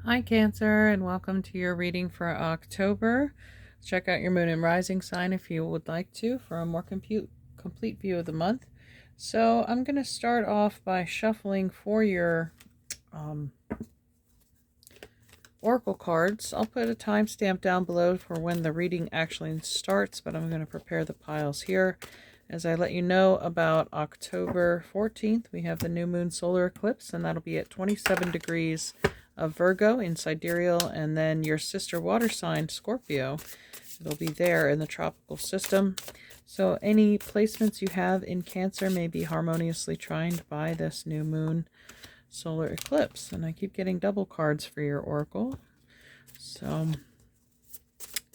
Hi Cancer, and welcome to your reading for October. Check out your moon and rising sign if you would like to for a more complete view of the month. So I'm going to start off by shuffling for your oracle cards. I'll put a timestamp down below for when the reading actually starts, but I'm going to prepare the piles here. As I let you know, about October 14th, we have the new moon solar eclipse, and that'll be at 27 degrees of Virgo in sidereal, and then your sister water sign, Scorpio. It'll be there in the tropical system. So any placements you have in Cancer may be harmoniously trined by this new moon solar eclipse. And I keep getting double cards for your oracle. So,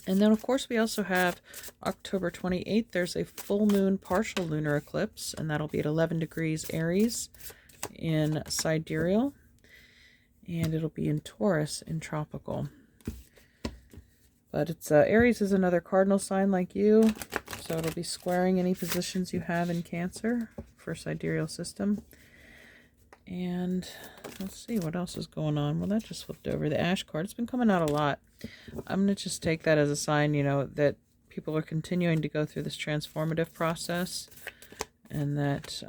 and then of course we also have October 28th. There's a full moon partial lunar eclipse, and that'll be at 11 degrees Aries in sidereal. And it'll be in Taurus in tropical. But it's Aries is another cardinal sign like you, so it'll be squaring any positions you have in Cancer for sidereal system. And let's see what else is going on. Well, that just flipped over. The Ash card, it's been coming out a lot. I'm going to just take that as a sign, that people are continuing to go through this transformative process, and that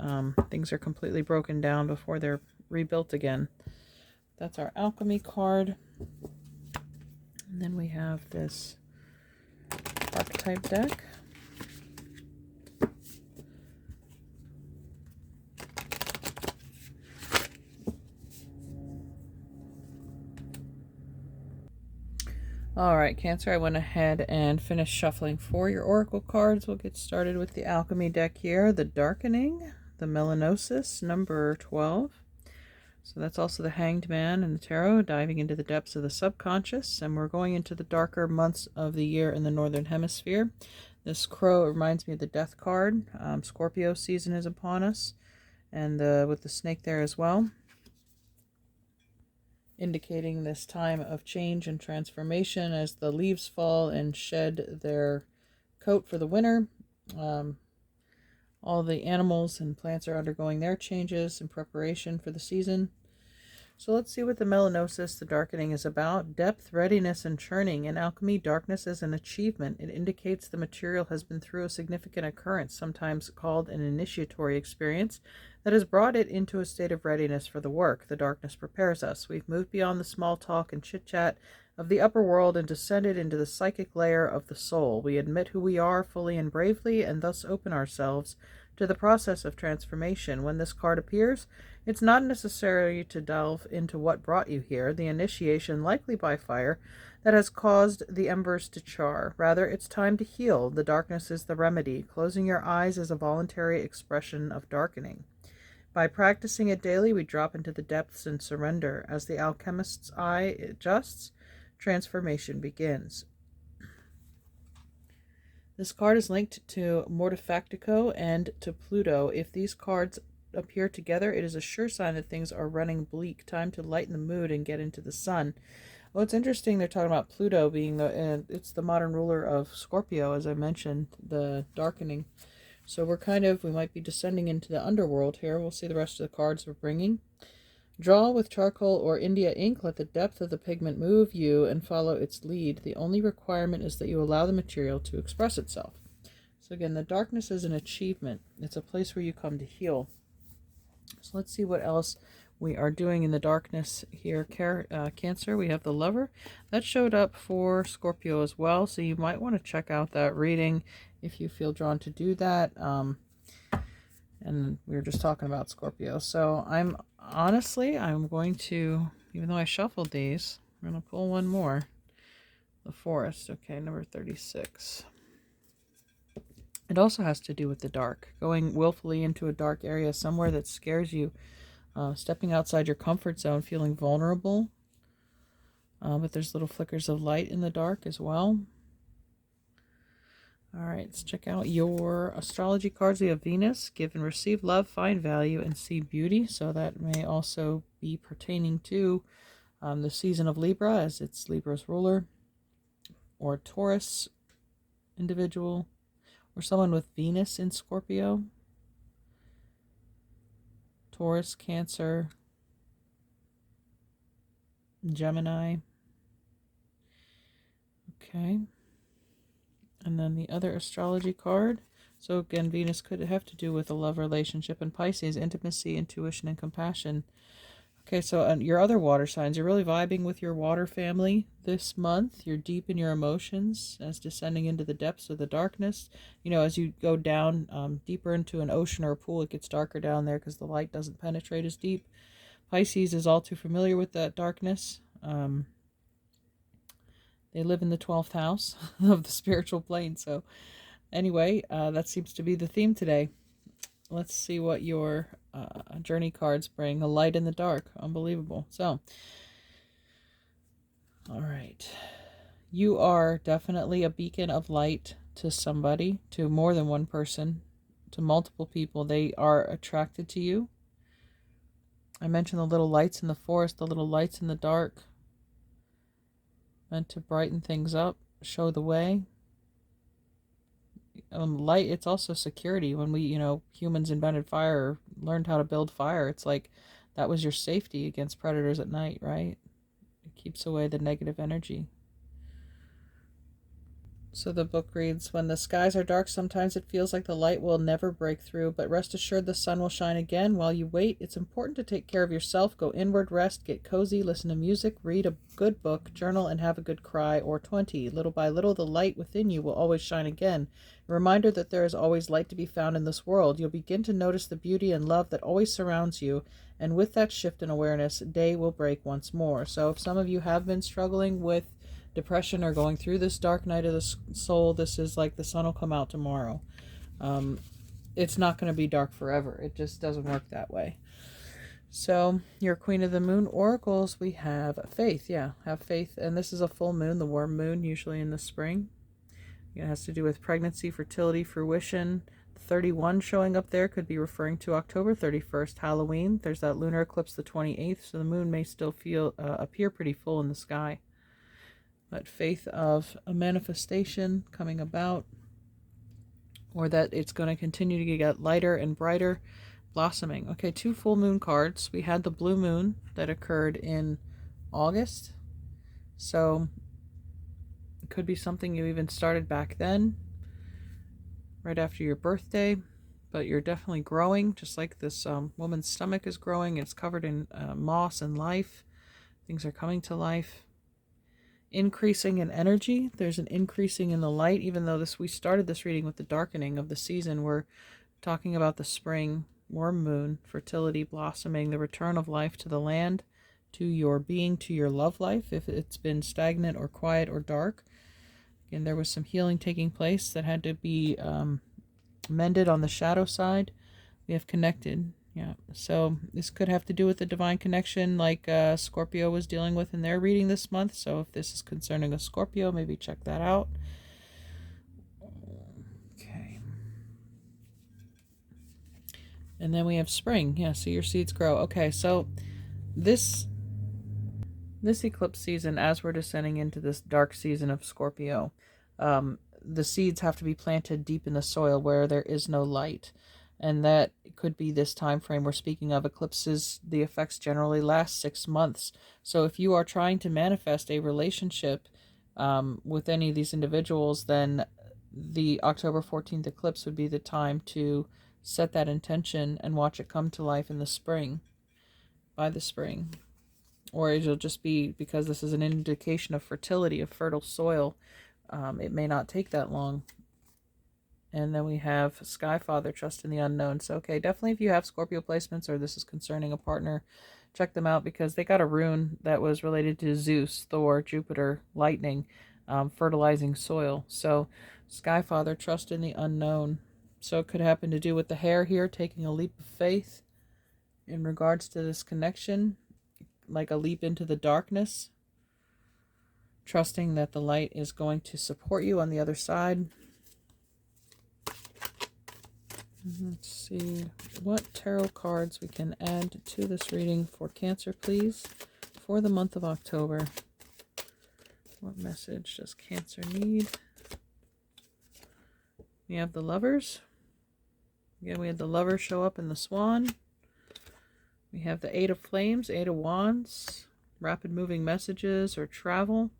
things are completely broken down before they're rebuilt again. That's our alchemy card. And then we have this archetype deck. Alright, Cancer, I went ahead and finished shuffling for your oracle cards. We'll get started with the alchemy deck here. The Darkening, the Metamorphosis, number 12. So that's also the Hanged Man in the Tarot, diving into the depths of the subconscious. And we're going into the darker months of the year in the Northern Hemisphere. This crow reminds me of the Death card. Scorpio season is upon us, and with the snake there as well, indicating this time of change and transformation as the leaves fall and shed their coat for the winter. All the animals and plants are undergoing their changes in preparation for the season. So let's see what the Metamorphosis, the Darkening, is about. Depth, readiness, and churning. In alchemy, darkness is an achievement. It indicates the material has been through a significant occurrence, sometimes called an initiatory experience, that has brought it into a state of readiness for the work. The darkness prepares us. We've moved beyond the small talk and chit-chat of the upper world and descended into the psychic layer of the soul. We admit who we are fully and bravely, and thus open ourselves to the process of transformation. When this card appears, it's not necessary to delve into what brought you here, the initiation, likely by fire, that has caused the embers to char. Rather, it's time to heal. The darkness is the remedy. Closing your eyes is a voluntary expression of darkening. By practicing it daily, we drop into the depths and surrender. As the alchemist's eye adjusts, transformation begins. This card is linked to Mortifactico and to Pluto. If these cards appear together, it is a sure sign that things are running bleak. Time to lighten the mood and get into the sun. Well, it's interesting they're talking about Pluto being it's the modern ruler of Scorpio, as I mentioned, the Darkening. So we might be descending into the underworld here. We'll see the rest of the cards we're bringing. Draw with charcoal or India ink. Let the depth of the pigment move you and follow its lead. The only requirement is that you allow the material to express itself. So again, the darkness is an achievement. It's a place where you come to heal. So let's see what else we are doing in the darkness here. Cancer, we have the Lover. That showed up for Scorpio as well, so you might want to check out that reading if you feel drawn to do that. And we were just talking about Scorpio. So I'm going to, even though I shuffled these, I'm going to pull one more. The Forest. Okay, number 36. It also has to do with the dark. Going willfully into a dark area, somewhere that scares you. Stepping outside your comfort zone, feeling vulnerable. But there's little flickers of light in the dark as well. All right, let's check out your astrology cards. We have Venus, give and receive love, find value, and see beauty. So that may also be pertaining to the season of Libra, as it's Libra's ruler, or Taurus individual, or someone with Venus in Scorpio, Taurus, Cancer, Gemini. Okay. And then the other astrology card. So again, Venus could have to do with a love relationship, and Pisces, intimacy, intuition, and compassion. Okay, so your other water signs, you're really vibing with your water family this month. You're deep in your emotions as descending into the depths of the darkness. You know, as you go down deeper into an ocean or a pool, it gets darker down there because the light doesn't penetrate as deep. Pisces is all too familiar with that darkness. They live in the 12th house of the spiritual plane. So anyway, that seems to be the theme today. Let's see what your journey cards bring. A light in the dark. Unbelievable. So, all right. You are definitely a beacon of light to somebody, to more than one person, to multiple people. They are attracted to you. I mentioned the little lights in the forest, the little lights in the dark, meant to brighten things up, show the way. Light, it's also security. When we, humans invented fire, learned how to build fire, it's like that was your safety against predators at night, right? It keeps away the negative energy. So the book reads, when the skies are dark, sometimes it feels like the light will never break through, but rest assured the sun will shine again. While you wait, it's important to take care of yourself. Go inward, rest, get cozy, listen to music, read a good book, journal, and have a good cry, or 20. Little by little, the light within you will always shine again. A reminder that there is always light to be found in this world. You'll begin to notice the beauty and love that always surrounds you, and with that shift in awareness, day will break once more. So if some of you have been struggling with depression or going through this dark night of the soul, this is like the sun will come out tomorrow. It's not going to be dark forever. It just doesn't work that way. So your Queen of the Moon oracles, we have faith. Yeah, have faith. And this is a full moon, the warm moon, usually in the spring. It has to do with pregnancy, fertility, fruition. 31 showing up there could be referring to October 31st, Halloween. There's that lunar eclipse the 28th, so the moon may still appear pretty full in the sky. But faith of a manifestation coming about, or that it's going to continue to get lighter and brighter, blossoming. Okay, 2 full moon cards. We had the blue moon that occurred in August. So it could be something you even started back then, right after your birthday. But you're definitely growing, just like this woman's stomach is growing. It's covered in moss and life. Things are coming to life. Increasing in energy. There's an increasing in the light, even though we started this reading with the darkening of the season. We're talking about the spring, warm moon, fertility, blossoming, the return of life to the land, to your being, to your love life, if it's been stagnant or quiet or dark. Again, there was some healing taking place that had to be mended on the shadow side. We have connected. Yeah, so this could have to do with the divine connection like Scorpio was dealing with in their reading this month. So if this is concerning a Scorpio, maybe check that out. Okay. And then we have spring. Yeah, so your seeds grow. Okay, so this eclipse season, as we're descending into this dark season of Scorpio, the seeds have to be planted deep in the soil where there is no light. And that could be this time frame we're speaking of. Eclipses, the effects generally last 6 months. So if you are trying to manifest a relationship with any of these individuals, then the October 14th eclipse would be the time to set that intention and watch it come to life in the spring, by the spring. Or it'll just be, because this is an indication of fertility, of fertile soil, it may not take that long. And then we have Sky Father, trust in the unknown. So, okay, definitely if you have Scorpio placements or this is concerning a partner, check them out, because they got a rune that was related to Zeus, Thor, Jupiter, lightning, fertilizing soil. So, Sky Father, trust in the unknown. So it could happen to do with the hair here, taking a leap of faith in regards to this connection, like a leap into the darkness, trusting that the light is going to support you on the other side. Let's see what tarot cards we can add to this reading for Cancer, please, for the month of October. What message does Cancer need? We have the Lovers. Again, we had the Lover show up in the Swan. We have the Eight of Flames, Eight of Wands. rapid moving messages or travel.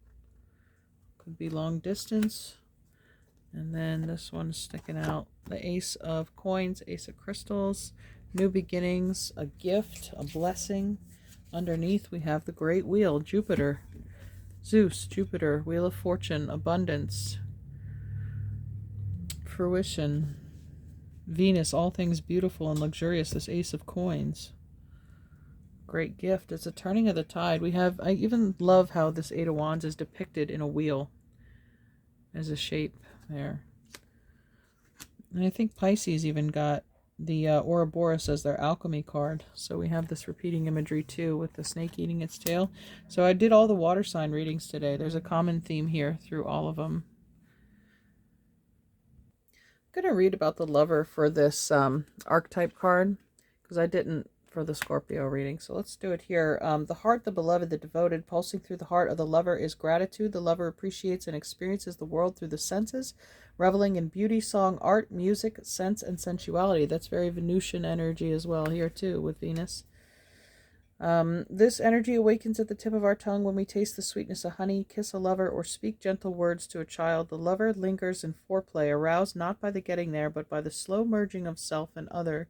Could be long distance. And then this one's sticking out. The Ace of Coins, Ace of Crystals, new beginnings, a gift, a blessing. Underneath we have the Great Wheel, Jupiter, Zeus, Jupiter, Wheel of Fortune, abundance, fruition, Venus, all things beautiful and luxurious, this Ace of Coins. Great gift. It's a turning of the tide. I even love how this Eight of Wands is depicted in a wheel as a shape there. And I think Pisces even got the Ouroboros as their alchemy card. So we have this repeating imagery too with the snake eating its tail. So I did all the water sign readings today. There's a common theme here through all of them. I'm going to read about the lover for this archetype card because I didn't for the Scorpio reading. So let's do it here. The heart, the beloved, the devoted, pulsing through the heart of the lover is gratitude. The lover appreciates and experiences the world through the senses, reveling in beauty, song, art, music, sense, and sensuality. That's very Venusian energy as well here too with Venus. This energy awakens at the tip of our tongue when we taste the sweetness of honey, kiss a lover, or speak gentle words to a child. The lover lingers in foreplay, aroused not by the getting there, but by the slow merging of self and other.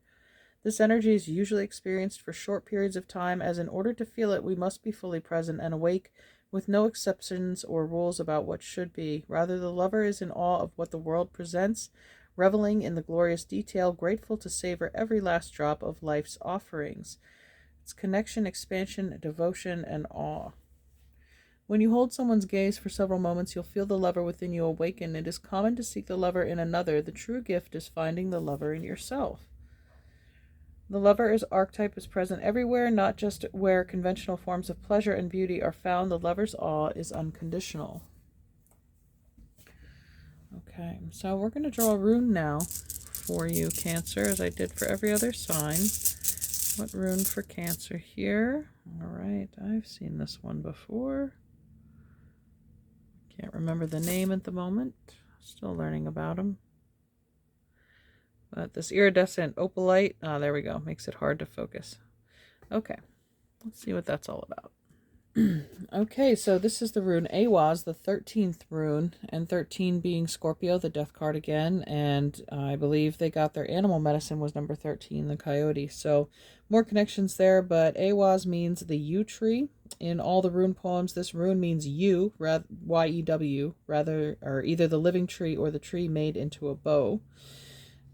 This energy is usually experienced for short periods of time, as in order to feel it, we must be fully present and awake, with no exceptions or rules about what should be. Rather, the lover is in awe of what the world presents, reveling in the glorious detail, grateful to savor every last drop of life's offerings. It's connection, expansion, devotion, and awe. When you hold someone's gaze for several moments, you'll feel the lover within you awaken. It is common to seek the lover in another. The true gift is finding the lover in yourself. The lover's archetype is present everywhere, not just where conventional forms of pleasure and beauty are found. The lover's awe is unconditional. Okay, so we're going to draw a rune now for you, Cancer, as I did for every other sign. What rune for Cancer here? All right, I've seen this one before. Can't remember the name at the moment. Still learning about them. But this iridescent opalite, there we go, makes it hard to focus. Okay, let's see what that's all about. Okay, so this is the rune Awaz, the 13th rune, and 13 being Scorpio, the death card again, and I believe they got their animal medicine was number 13, the coyote. So more connections there, but Awaz means the yew tree. In all the rune poems, this rune means yew, Y-E-W, rather, or either the living tree or the tree made into a bow.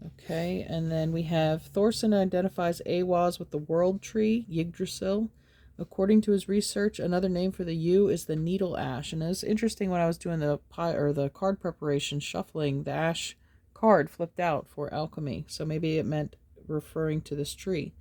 Okay, and then we have Thorson identifies Awaz with the world tree, Yggdrasil. According to his research, another name for the yew is the needle ash. And it was interesting when I was doing the card preparation, shuffling, the ash card flipped out for alchemy. So maybe it meant referring to this tree.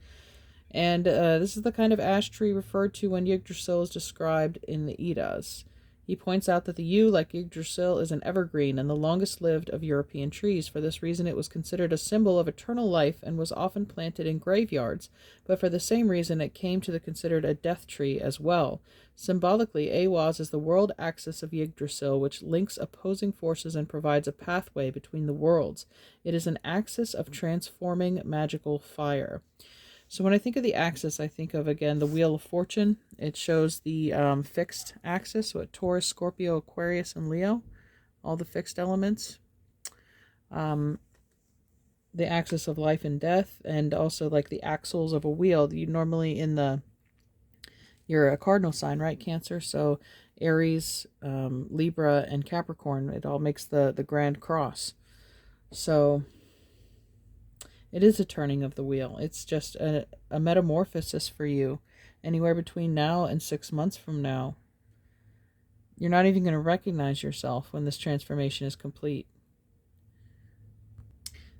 And this is the kind of ash tree referred to when Yggdrasil is described in the Eddas. He points out that the yew, like Yggdrasil, is an evergreen and the longest lived of European trees. For this reason, it was considered a symbol of eternal life and was often planted in graveyards, but for the same reason, it came to be considered a death tree as well. Symbolically, Awaz is the world axis of Yggdrasil, which links opposing forces and provides a pathway between the worlds. It is an axis of transforming magical fire. So when I think of the axis, I think of, again, the Wheel of Fortune. It shows the fixed axis, so Taurus, Scorpio, Aquarius, and Leo, all the fixed elements. The axis of life and death, and also like the axles of a wheel. You normally you're a cardinal sign, right, Cancer? So Aries, Libra, and Capricorn, it all makes the grand cross. So it is a turning of the wheel. It's just a metamorphosis for you. Anywhere between now and 6 months from now. You're not even going to recognize yourself when this transformation is complete.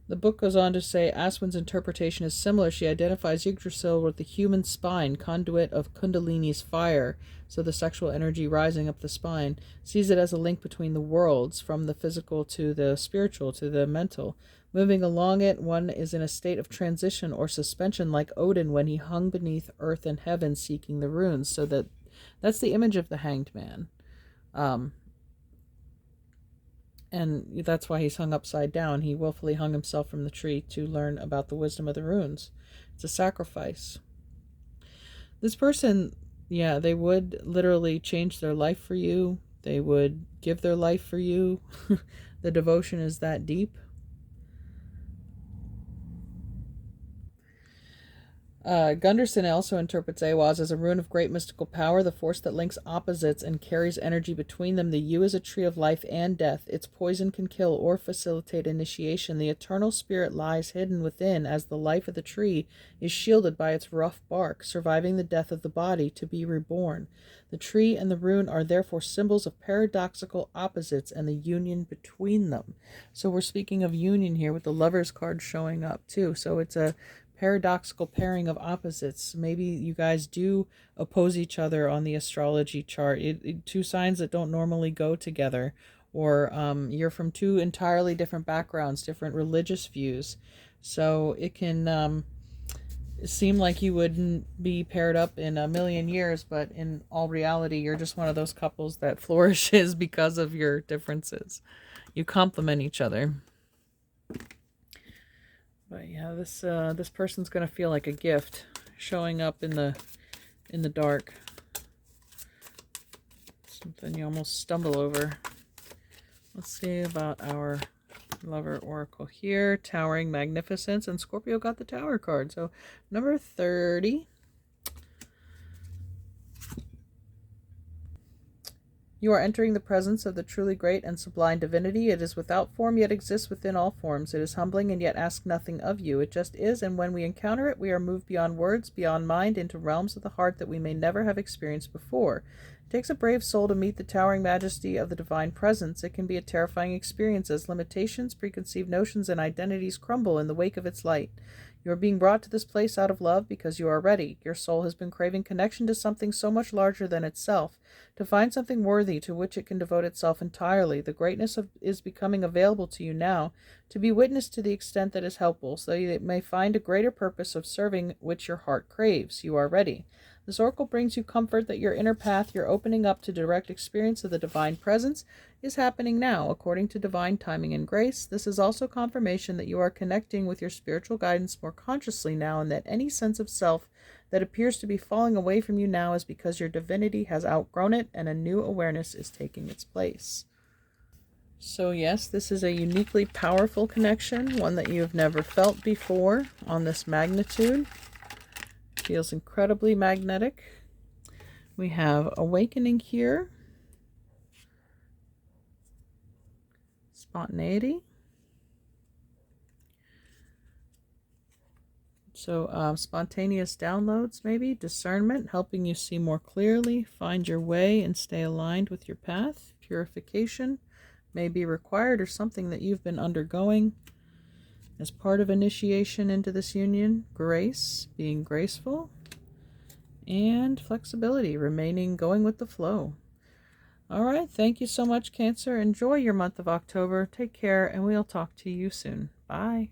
The book goes on to say, Aswin's interpretation is similar. She identifies Yggdrasil with the human spine, conduit of Kundalini's fire, so the sexual energy rising up the spine, sees it as a link between the worlds, from the physical to the spiritual to the mental. Moving along it, one is in a state of transition or suspension, like Odin when he hung beneath earth and heaven seeking the runes. So that's the image of the hanged man. And that's why he's hung upside down. He willfully hung himself from the tree to learn about the wisdom of the runes. It's a sacrifice. This person Yeah, they would literally change their life for you. They would give their life for you. The devotion is that deep. Gunderson also interprets Awaz as a rune of great mystical power, the force that links opposites and carries energy between them. The yew is a tree of life and death. Its poison can kill or facilitate initiation. The eternal spirit lies hidden within, as the life of the tree is shielded by its rough bark, surviving the death of the body to be reborn. The tree and the rune are therefore symbols of paradoxical opposites and the union between them. So we're speaking of union here with the Lovers card showing up too. So it's a paradoxical pairing of opposites. Maybe you guys do oppose each other on the astrology chart. Two signs that don't normally go together, or you're from two entirely different backgrounds, different religious views. So it can seem like you wouldn't be paired up in a million years, but in all reality, you're just one of those couples that flourishes because of your differences. You complement each other. But yeah, this person's gonna feel like a gift showing up in the dark. Something you almost stumble over. Let's see about our Lover Oracle here. Towering Magnificence, and Scorpio got the Tower card. So number 30. You are entering the presence of the truly great and sublime divinity. It is without form, yet exists within all forms. It is humbling, and yet asks nothing of you. It just is, and when we encounter it, we are moved beyond words, beyond mind, into realms of the heart that we may never have experienced before. It takes a brave soul to meet the towering majesty of the divine presence. It can be a terrifying experience as limitations, preconceived notions, and identities crumble in the wake of its light. You are being brought to this place out of love because you are ready. Your soul has been craving connection to something so much larger than itself, to find something worthy to which it can devote itself entirely. The greatness is becoming available to you now, to be witnessed to the extent that is helpful, so that you may find a greater purpose of serving which your heart craves. You are ready. This oracle brings you comfort that your inner path, your opening up to direct experience of the divine presence, is happening now, according to divine timing and grace. This is also confirmation that you are connecting with your spiritual guidance more consciously now, and that any sense of self that appears to be falling away from you now is because your divinity has outgrown it and a new awareness is taking its place. So yes, this is a uniquely powerful connection, one that you have never felt before on this magnitude. Feels incredibly magnetic. We have awakening here, spontaneity. So spontaneous downloads, maybe discernment, helping you see more clearly, find your way and stay aligned with your path. Purification may be required, or something that you've been undergoing as part of initiation into this union. Grace, being graceful, and flexibility, remaining going with the flow. All right, thank you so much, Cancer. Enjoy your month of October. Take care, and we'll talk to you soon. Bye.